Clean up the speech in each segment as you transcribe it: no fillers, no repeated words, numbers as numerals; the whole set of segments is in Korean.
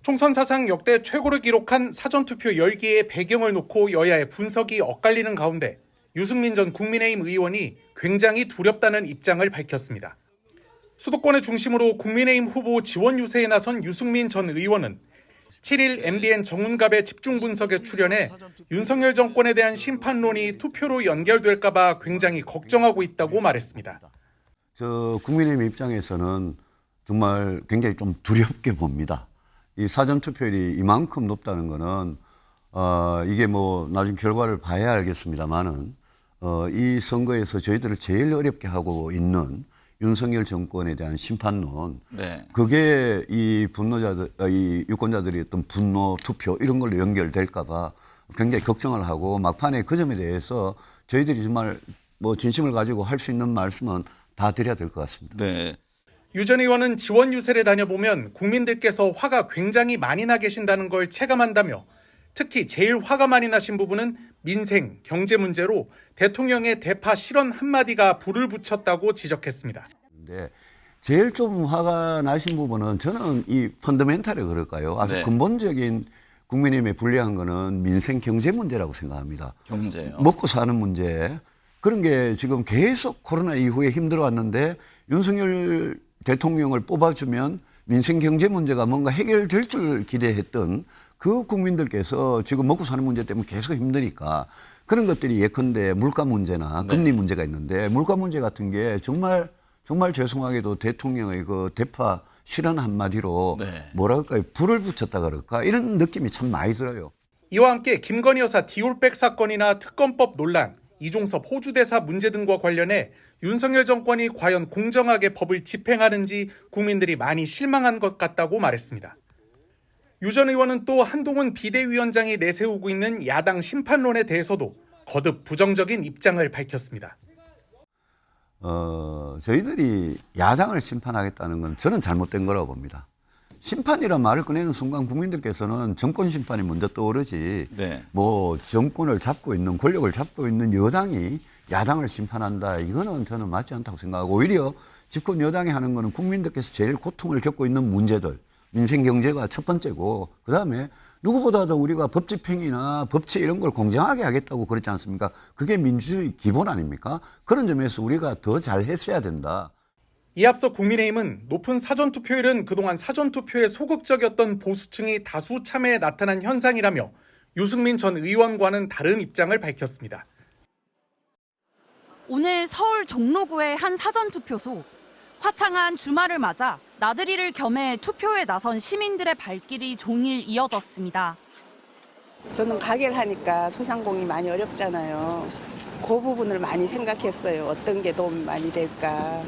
총선 사상 역대 최고를 기록한 사전투표 열기의 배경을 놓고 여야의 분석이 엇갈리는 가운데 유승민 전 국민의힘 의원이 굉장히 두렵다는 입장을 밝혔습니다. 수도권을 중심으로 국민의힘 후보 지원 유세에 나선 유승민 전 의원은 7일 MBN 정훈갑의 집중 분석에 출연해 윤석열 정권에 대한 심판론이 투표로 연결될까 봐 굉장히 걱정하고 있다고 말했습니다. 국민의힘 입장에서는 정말 굉장히 좀 두렵게 봅니다. 이 사전투표율이 이만큼 높다는 거는 이게 뭐 나중 결과를 봐야 알겠습니다만은 이 선거에서 저희들을 제일 어렵게 하고 있는 윤석열 정권에 대한 심판론, 그게 이 이 유권자들이 어떤 분노 투표 이런 걸로 연결될까봐 굉장히 걱정을 하고 막판에 그 점에 대해서 저희들이 정말 뭐 진심을 가지고 할 수 있는 말씀은 다 드려야 될 것 같습니다. 네. 유 전 의원은 지원 유세를 다녀보면 국민들께서 화가 굉장히 많이 나 계신다는 걸 체감한다며 특히 제일 화가 많이 나신 부분은 민생, 경제 문제로 대통령의 대파 실언 한마디가 불을 붙였다고 지적했습니다. 근데 제일 좀 화가 나신 부분은 저는 이 펀더멘탈에 그럴까요? 아주 근본적인 국민의힘에 불리한 거는 민생 경제 문제라고 생각합니다. 경제요. 먹고 사는 문제. 그런 게 지금 계속 코로나 이후에 힘들어왔는데 윤석열 대통령을 뽑아주면 민생 경제 문제가 뭔가 해결될 줄 기대했던 그 국민들께서 지금 먹고 사는 문제 때문에 계속 힘드니까 그런 것들이 예컨대 물가 문제나 금리 문제가 있는데 물가 문제 같은 게 정말 죄송하게도 대통령의 그 대파 실언 한마디로 뭐라 할까요? 불을 붙였다 그럴까? 이런 느낌이 참 많이 들어요. 이와 함께 김건희 여사 디올백 사건이나 특검법 논란, 이종섭 호주 대사 문제 등과 관련해 윤석열 정권이 과연 공정하게 법을 집행하는지 국민들이 많이 실망한 것 같다고 말했습니다. 유 전 의원은 또 한동훈 비대위원장이 내세우고 있는 야당 심판론에 대해서도 거듭 부정적인 입장을 밝혔습니다. 저희들이 야당을 심판하겠다는 건 저는 잘못된 거라고 봅니다. 심판이란 말을 꺼내는 순간 국민들께서는 정권 심판이 먼저 떠오르지 뭐 정권을 잡고 있는 권력을 잡고 있는 여당이 야당을 심판한다. 이거는 저는 맞지 않다고 생각하고 오히려 집권 여당이 하는 거는 국민들께서 제일 고통을 겪고 있는 문제들 민생 경제가 첫 번째고 그다음에 누구보다도 우리가 법 집행이나 법치 이런 걸 공정하게 하겠다고 그랬지 않습니까? 그게 민주주의 기본 아닙니까? 그런 점에서 우리가 더 잘했어야 된다. 이에 앞서 국민의힘은 높은 사전투표율은 그동안 사전투표에 소극적이었던 보수층이 다수 참여에 나타난 현상이라며 유승민 전 의원과는 다른 입장을 밝혔습니다. 오늘 서울 종로구의 한 사전투표소. 화창한 주말을 맞아 나들이를 겸해 투표에 나선 시민들의 발길이 종일 이어졌습니다. 저는 가게를 하니까 소상공인이 많이 어렵잖아요. 그 부분을 많이 생각했어요. 어떤 게 도움이 많이 될까.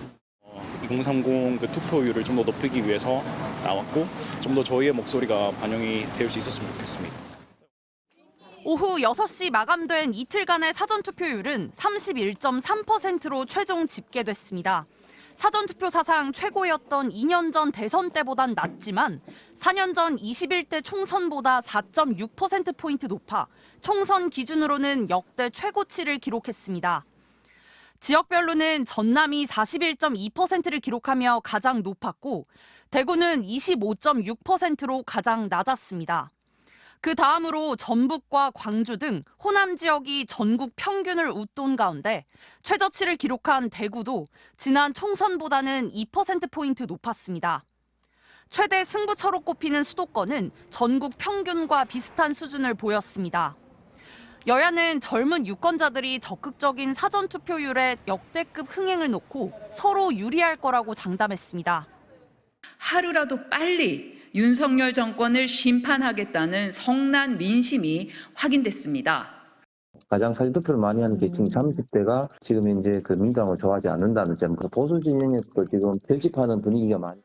2030 그 투표율을 좀 더 높이기 위해서 나왔고 좀 더 저희의 목소리가 반영이 될 수 있었으면 좋겠습니다. 오후 6시 마감된 이틀간의 사전투표율은 31.3%로 최종 집계됐습니다. 사전투표 사상 최고였던 2년 전 대선 때보단 낮지만 4년 전 21대 총선보다 4.6%포인트 높아 총선 기준으로는 역대 최고치를 기록했습니다. 지역별로는 전남이 41.2%를 기록하며 가장 높았고 대구는 25.6%로 가장 낮았습니다. 그 다음으로 전북과 광주 등 호남 지역이 전국 평균을 웃돈 가운데 최저치를 기록한 대구도 지난 총선보다는 2%포인트 높았습니다. 최대 승부처로 꼽히는 수도권은 전국 평균과 비슷한 수준을 보였습니다. 여야는 젊은 유권자들이 적극적인 사전투표율에 역대급 흥행을 놓고 서로 유리할 거라고 장담했습니다. 하루라도 빨리 윤석열 정권을 심판하겠다는 성난 민심이 확인됐습니다. 가장 사전투표를 많이 하는 계층 30대가 지금 이제 그 민주당을 좋아하지 않는다는 점, 그 보수 진영에서도 지금 결집하는 분위기가 많이.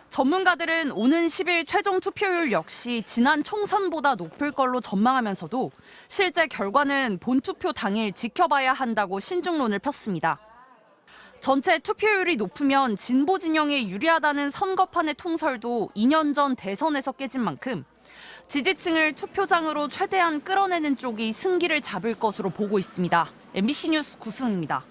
전문가들은 오는 10일 최종 투표율 역시 지난 총선보다 높을 걸로 전망하면서도 실제 결과는 본투표 당일 지켜봐야 한다고 신중론을 폈습니다. 전체 투표율이 높으면 진보 진영에 유리하다는 선거판의 통설도 2년 전 대선에서 깨진 만큼 지지층을 투표장으로 최대한 끌어내는 쪽이 승기를 잡을 것으로 보고 있습니다. MBC 뉴스 구승입니다.